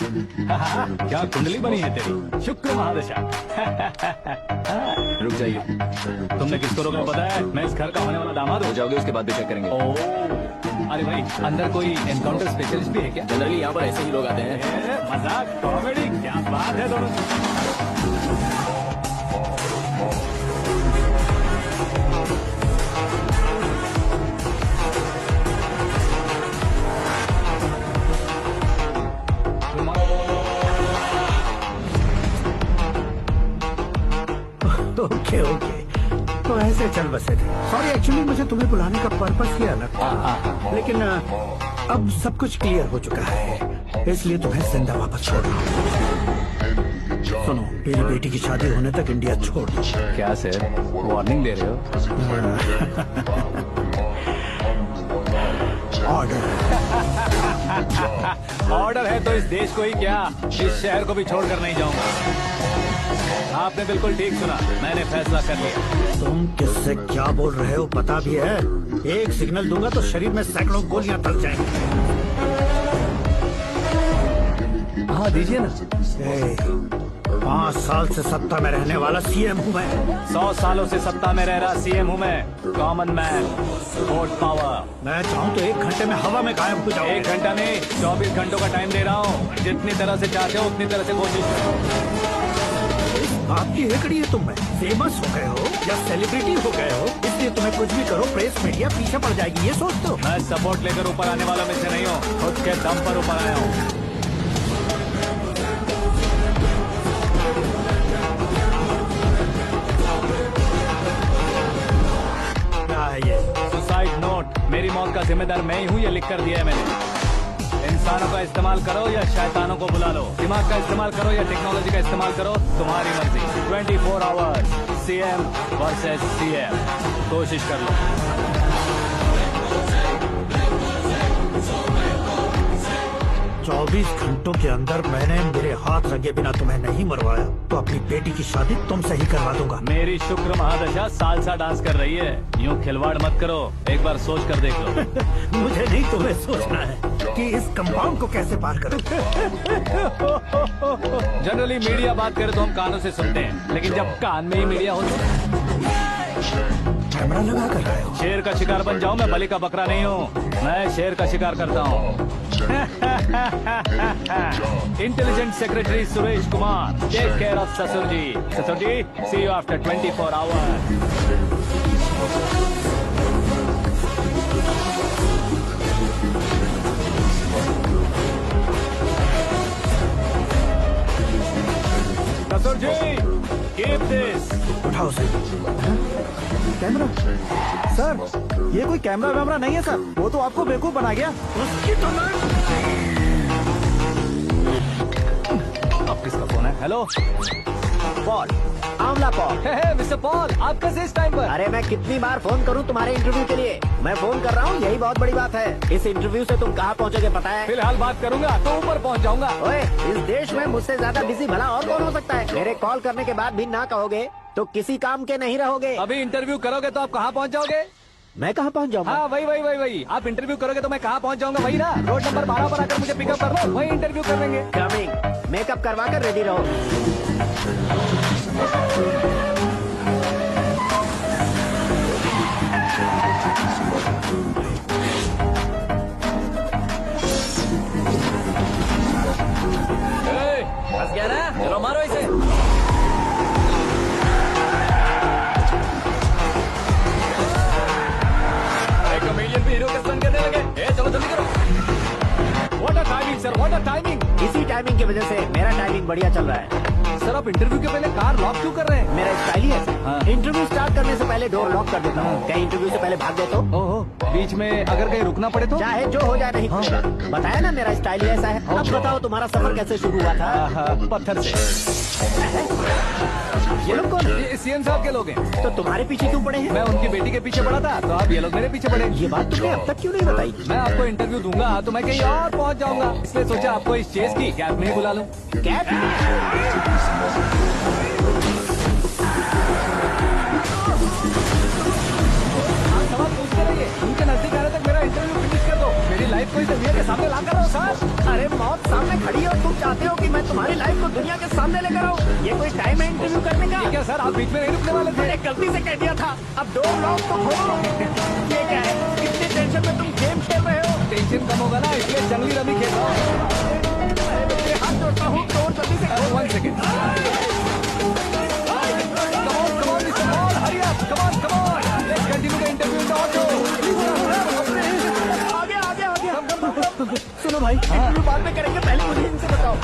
क्या कुंडली बनी है तेरी, शुक्र महादशा। रुक जाइए। तुमने किसको रोका पता है? मैं इस घर का होने वाला दामाद हो हूँ। जाओगे उसके बाद भी चेक करेंगे। ओह, अरे भाई अंदर कोई एनकाउंटर स्पेशलिस्ट भी है क्या? जनरली यहाँ पर ऐसे ही लोग आते हैं। मजाक, कॉमेडी, क्या बात है दोनों। ओके ओके, तो ऐसे चल बसे थे। सॉरी, एक्चुअली मुझे तुम्हें बुलाने का पर्पस ही अलग था, लेकिन अब सब कुछ क्लियर हो चुका है, इसलिए तुम्हें जिंदा वापस छोड़ रहा हूँ। सुनो, मेरी बेटी की शादी होने तक इंडिया छोड़ दो। क्या सर, वार्निंग दे रहे हो? ऑर्डर। ऑर्डर है तो इस देश को ही क्या, इस शहर को भी छोड़कर नहीं जाऊंगा। आपने बिल्कुल ठीक सुना, मैंने फैसला कर लिया। तुम किससे क्या बोल रहे हो पता भी है? एक सिग्नल दूंगा तो शरीर में सैकड़ों गोलियां तक जाएंगी। हाँ दीजिए ना। 5 साल से सत्ता में रहने वाला सीएम हूँ मैं। 100 सालों से सत्ता में रह रहा सीएम हूँ मैं। Common man, vote power. मैं चाहूँ तो 1 घंटे में हवा में गायब हो जाऊँ। 1 घंटा नहीं, 24 घंटों का टाइम दे रहा हूँ। जितनी तरह से चाहते हो उतनी तरह से कोशिश करो। आपकी हेकड़ी है, तुम में फेमस हो गए हो या सेलिब्रिटी हो गए हो, इसलिए तुम्हें कुछ भी करो प्रेस मीडिया पीछे पड़ जाएगी, ये सोचते हो? मैं सपोर्ट लेकर ऊपर आने वालों में से नहीं हूँ, खुद के दम पर ऊपर आया हूँ। सुसाइड नोट, मेरी मौत का जिम्मेदार मैं ही हूँ, ये लिख कर दिया है मैंने। इंसानों का इस्तेमाल करो या शैतानों को बुला लो, दिमाग का इस्तेमाल करो या टेक्नोलॉजी का इस्तेमाल करो, तुम्हारी मर्जी। 24 आवर्स सीएम वर्सेस सीएम, कोशिश कर लो। 24 घंटों के अंदर मैंने मेरे हाथ रंगे बिना तुम्हें नहीं मरवाया तो अपनी बेटी की शादी तुमसे ही करवा दूंगा। मेरी शुक्र महादशा सालसा डांस कर रही है, यूँ खिलवाड़ मत करो, एक बार सोच कर देख लो। मुझे नहीं, तुम्हें सोचना है कि इस कंपाउंड को कैसे पार करूं। जनरली मीडिया बात करे तो हम कानों से सुनते हैं, लेकिन जब कान में ही मीडिया हो तो कैमरा लगा कर रहे हो। शेर का शिकार बन जाऊं, मैं बलि का बकरा नहीं हूँ, मैं शेर का शिकार करता हूँ। Intelligent secretary Suresh Kumar, take care of ससुर जी। ससुर जी, सी यू आफ्टर 24 आवर्स। ससुर जी, कीप दिस। उठाओ से कैमरा। सर, ये कोई कैमरा वैमरा नहीं है सर, वो तो आपको बेवकूफ बना गया। उसकी तो अब किसका फोन है? हेलो पॉल, आंवला पॉल। मिस्टर पॉल, आप कैसे इस टाइम पर? अरे मैं कितनी बार फोन करूं तुम्हारे इंटरव्यू के लिए? मैं फोन कर रहा हूं, यही बहुत बड़ी बात है। इस इंटरव्यू से तुम कहां पहुंचोगे पता है? फिलहाल बात करूंगा तो ऊपर पहुंच जाऊंगा। ओए, इस देश में मुझसे ज्यादा बिजी भला और कौन हो सकता है? मेरे कॉल करने के बाद भी ना कहोगे तो किसी काम के नहीं रहोगे। अभी इंटरव्यू करोगे तो आप कहाँ पहुँच जाओगे? मैं कहां पहुंच जाऊंगा? हाँ वही। आप इंटरव्यू करोगे तो मैं कहाँ पहुँच जाऊंगा? वही ना, रोड नंबर 12 पर आकर मुझे पिकअप कर लो, वही इंटरव्यू कर लेंगे। कमिंग। मेकअप करवा कर रेडी रहो। फंस गया ना, चलो मारो इसे। कमेडियन भी हीरो के स्टंट करने लगे। चलो जल्दी करो। What a timing sir, what a timing. इसी टाइमिंग की वजह से मेरा टाइमिंग बढ़िया चल रहा है। सर आप इंटरव्यू के पहले कार लॉक क्यों कर रहे हैं? मेरा स्टाइल ही ऐसा हाँ। है। इंटरव्यू स्टार्ट करने से पहले डोर लॉक कर देता हूँ। कहीं इंटरव्यू से पहले भाग गए तो? ओहो, बीच में अगर कहीं रुकना पड़े तो? चाहे जो हो जाए नहीं खुलेगा। बताया ना मेरा स्टाइल ही ऐसा है। अब बताओ तुम्हारा सफर कैसे शुरू हुआ था? पत्थर से। ये लोग कौन है? ये सीएम साहब के लोग हैं। तो तुम्हारे पीछे क्यों पड़े हैं? मैं उनकी बेटी के पीछे पड़ा था, तो आप ये लोग मेरे पीछे पड़े। ये बात तुमने अब तक क्यों नहीं बताई? मैं आपको इंटरव्यू दूंगा तो मैं कहीं और पहुंच जाऊंगा, इसलिए सोचा आपको इस चेस की कैब में ही बुला लूं। कैब? आप सवाल पूछते रहिए, उनके नजदीक आने तक मेरा इंटरव्यू फिनिश कर दो। मेरी लाइफ को इस दुनिया के सामने ला कर रहो सर। अरे मौत सामने खड़ी हो, तुम चाहते हो कि मैं तुम्हारी लाइफ को दुनिया के सामने लेकर आऊं? ये कोई टाइम है इंटरव्यू करने का? क्या सर आप बीच में नहीं रुकने वाले थे? मैंने गलती से कह दिया था, अब डोर लॉक तो खोलो। ये क्या है, कितनी टेंशन में तुम गेम खेल रहे हो? टेंशन कम होगा ना, इसलिए जंगली रमी खेल रहा हूँ। मैं हाथ जोड़ता हूँ, डोर जल्दी से खोलो। 1 second. Come on, Mr. Paul, hurry up. Come on. Let's continue the interview in the auto. आगे। सुनो भाई, इंटरव्यू बाद में करेंगे, पहले मुझे इनसे बताओ।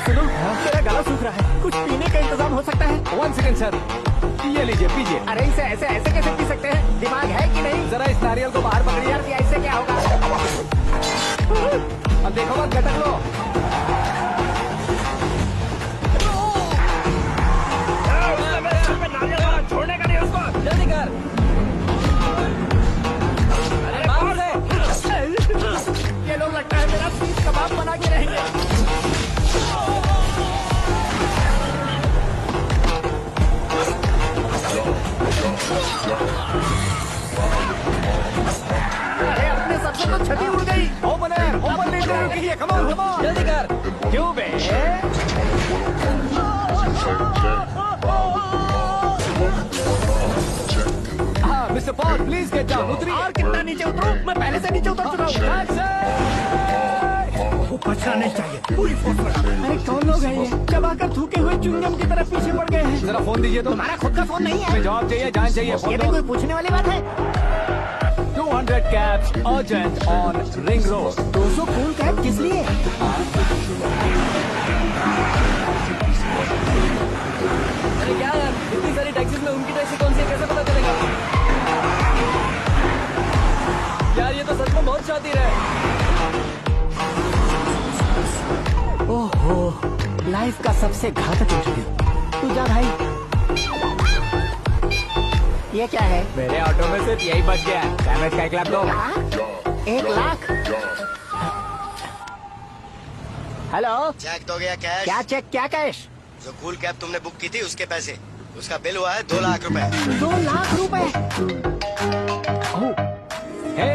सुनो, मेरा गला सूख रहा है, कुछ पीने का इंतजाम हो सकता है? 1 सेकेंड सर, ये लीजिए पीजिए। अरे इसे ऐसे कैसे पी सकते हैं? दिमाग है कि नहीं? जरा इस नारियल को बाहर पकड़िए। यार इससे क्या होगा? अब देखो मत गटक लो। छोड़ने का नहीं उसको। जल्दी कर। ये लोग लगता है मेरा सीख कबाब बना के रहेंगे। अरे अपने सबसे तो छठी उड़ गई। ओपनर, ओपन इंटरव्यू के लिए। कम ऑन जल्दी कर। क्यों बे? हाँ mister Paul please get down. उतरिए। और कितना नीचे उतरूं? मैं पहले से नीचे उतर चुका हूँ। वो बचना नहीं चाहिए, पूरी फोर्स लगा। अरे कौन लोग हैं ये? चबाकर थूके हुए च्युइंगम की तरफ पीछे पड़ गए हैं। जरा फोन दीजिए तो। तुम्हारा खुद का फोन नहीं है? हमें जवाब चाहिए, जान चाहिए। ये फोन भी कोई पूछने वाली बात है? 200 cabs urgent on Ring Road. 200 cool cab किस लिए? अरे क्या यार, इतनी सारी टैक्सीज में उनकी टैक्सी कौन सी है, कैसे पता चलेगा? यार ये तो सच में बहुत शातिर है। ओहो, लाइफ का सबसे घातक इंटरव्यू। तू जा भाई। ये क्या है? मेरे ऑटो में सिर्फ यही बच गया। डैमेज का 1 लाख दो। 1 लाख? हेलो, चेक तो गया कैश। क्या चेक, क्या कैश? जो कूल कैब तुमने बुक की थी उसके पैसे, उसका बिल हुआ है 2 लाख रुपए। 2 लाख रुपए? हे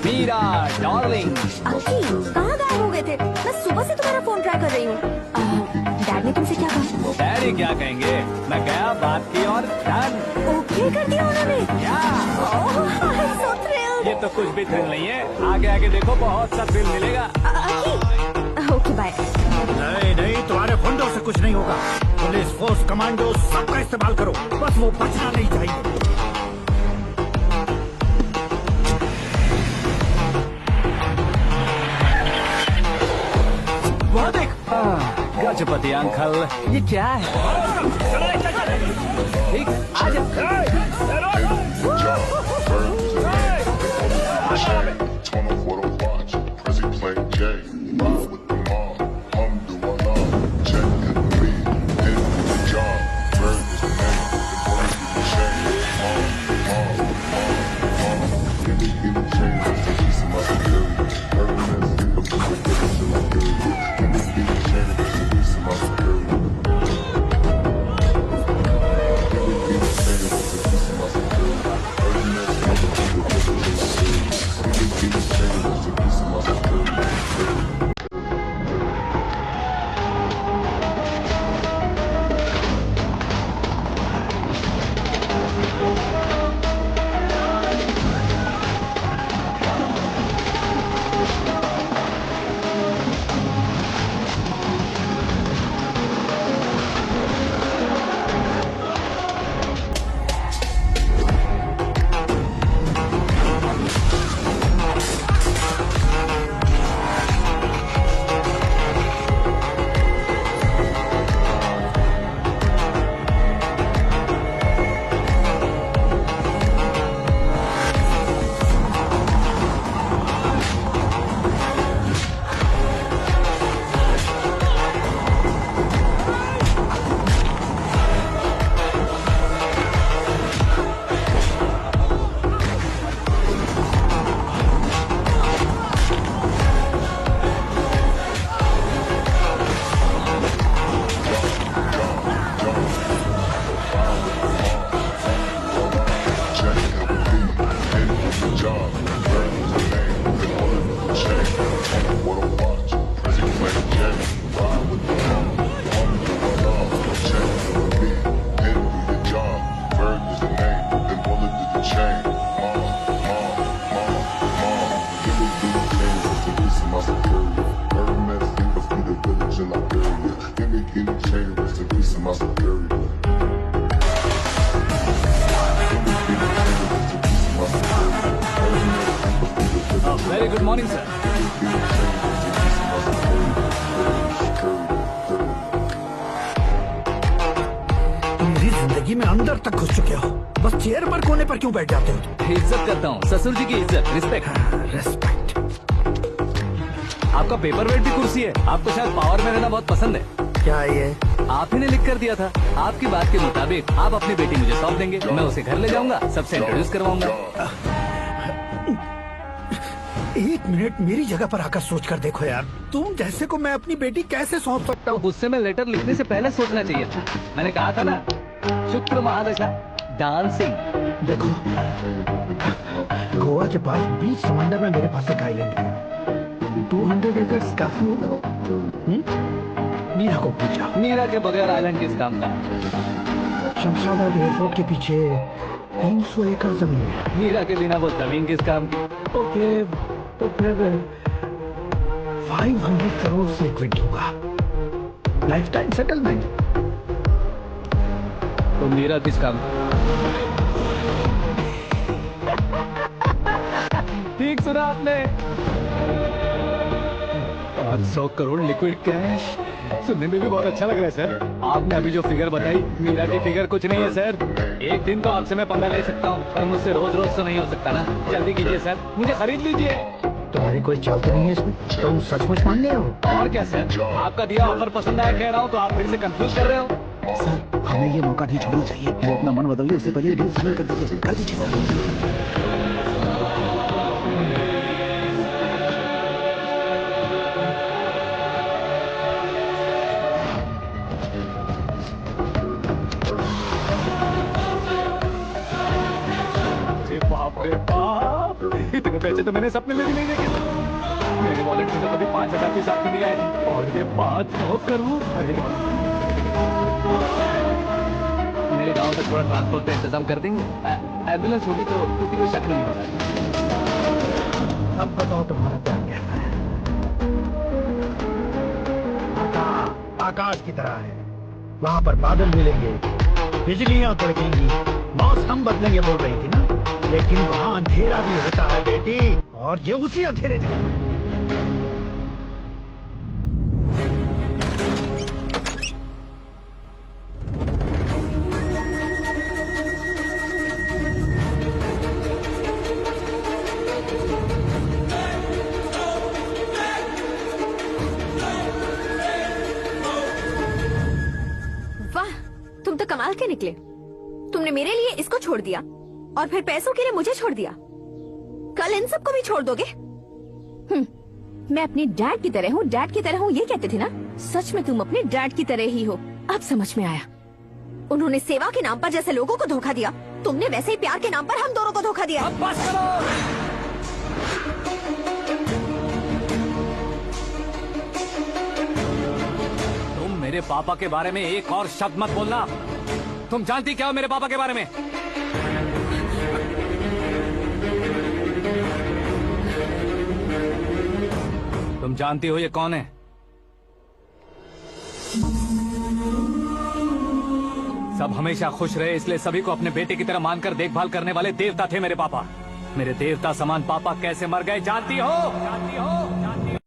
मीरा डार्लिंग। अंकी, कहाँ गायब हो गए थे? मैं सुबह से तुम्हारा फोन ट्राई कर रही हूँ। डैड ने तुमसे क्या कहा? डैडी क्या कहेंगे, मैं गया बात की और डन। ओके कर दिया उन्होंने? ओह, I'm so thrilled। ये तो कुछ भी थ्रिल नहीं है, आगे आगे देखो बहुत सा थ्रिल मिलेगा। अंकी, ओके बाय। नहीं, तुम्हारे गुंडों से कुछ नहीं होगा। पुलिस फोर्स, कमांडो सबका इस्तेमाल करो, बस वो बचना नहीं चाहिए। वो देख, गजपति अंकल, ये क्या है? ठीक, आज वेरी गुड मॉर्निंग सर। मेरी जिंदगी में अंदर तक घुस चुके हो, बस चेयर पर कोने पर क्यों बैठ जाते हो? इज्जत करता हूँ, ससुर जी की इज्जत, रिस्पेक्ट। रेस्पेक्ट। आपका पेपर वेट भी कुर्सी है। आपको शायद पावर में रहना बहुत पसंद है। क्या ये? आप ही ने लिख कर दिया था। आपकी बात के मुताबिक आप अपनी बेटी मुझे सौंप देंगे, मैं उसे घर ले जाऊंगा, सबसे इंट्रोड्यूस करवाऊंगा। एक मिनट मेरी जगह पर आकर सोच कर देखो यार, तुम जैसे को मैं अपनी बेटी कैसे सौंप सकता हूँ? गुस्से में लेटर लिखने से पहले सोचना चाहिए था। मैंने कहा था ना, शुक्र महादशा डांसिंग। देखो, गोवा के पास बीच समंदर में मेरे पास एक आइलैंड है, 200 एकर्स काफी होगा। मीरा को पूछा। मीरा के बगैर आइलैंड किस काम का? शमशाबाद एयरपोर्ट के पीछे 300 एकड़ जमीन है। मीरा के बिना वो जमीन किस काम की? ओके, तो फिर 500 करोड़ से क्विट होगा, लाइफ टाइम सेटलमेंट। तो मीरा किस काम की? ठीक सुना आपने, 500 करोड़ लिक्विड कैश। सुनने में भी बहुत अच्छा लग रहा है सर। आपने अभी जो फिगर बताई, मीरा की फिगर कुछ नहीं है सर। एक दिन तो आपसे मैं पंगा ले सकता हूँ, पर मुझसे रोज रोज तो नहीं हो सकता ना। जल्दी कीजिए सर, मुझे खरीद लीजिए। तुम्हारी कोई चाल तो नहीं है इसमें? तुम सचमुच मान रहे हो? और क्या सर, आपका दिया ऑफर पसंद आया कह रहा हूँ, तो आप फिर से कंफ्यूज कर रहे हो। सर, हमें ये मौका नहीं छोड़ना चाहिए। वो अपना मन बदल ले, उससे पहले डील फाइनल कर दीजिए। कर दीजिए सर। बाप रे बाप, इतने पैसे तो मैंने सपने में भी नहीं देखे। मेरे वॉलेट में तो कभी 5,000 भी साथ नहीं आए, और ये 500 करोड़। अरे मेरे गांव तक थोड़ा ट्रांसपोर्ट का इंतजाम कर देंगे? एम्बुलेंस होगी तो किसी को शक नहीं होगा। अब बताओ तुम्हारा क्या कहना है? आकाश की तरह है, वहाँ पर बादल मिलेंगे, बिजलियां कड़केंगी, मौसम बदलेंगे बोल रही थी ना, लेकिन वहाँ अंधेरा भी होता है बेटी, और ये उसी अंधेरे में। वाह, तुम तो कमाल के निकले। तुमने मेरे लिए इसको छोड़ दिया और फिर पैसों के लिए मुझे छोड़ दिया। कल इन सबको भी छोड़ दोगे? मैं अपने डैड की तरह हूँ, डैड की तरह हूँ, ये कहते थे ना? सच में तुम अपने डैड की तरह ही हो। अब समझ में आया। उन्होंने सेवा के नाम पर जैसे लोगों को धोखा दिया, तुमने वैसे ही प्यार के नाम पर हम दोनों को धोखा दिया। अब बस करो। तुम मेरे पापा के बारे में एक और शब्द मत बोलना। तुम जानती क्या हो मेरे पापा के बारे में? तुम जानती हो ये कौन है? सब हमेशा खुश रहे, इसलिए सभी को अपने बेटे की तरह मानकर देखभाल करने वाले देवता थे मेरे पापा। मेरे देवता समान पापा कैसे मर गए जानती हो? जानती हो? जानती हो?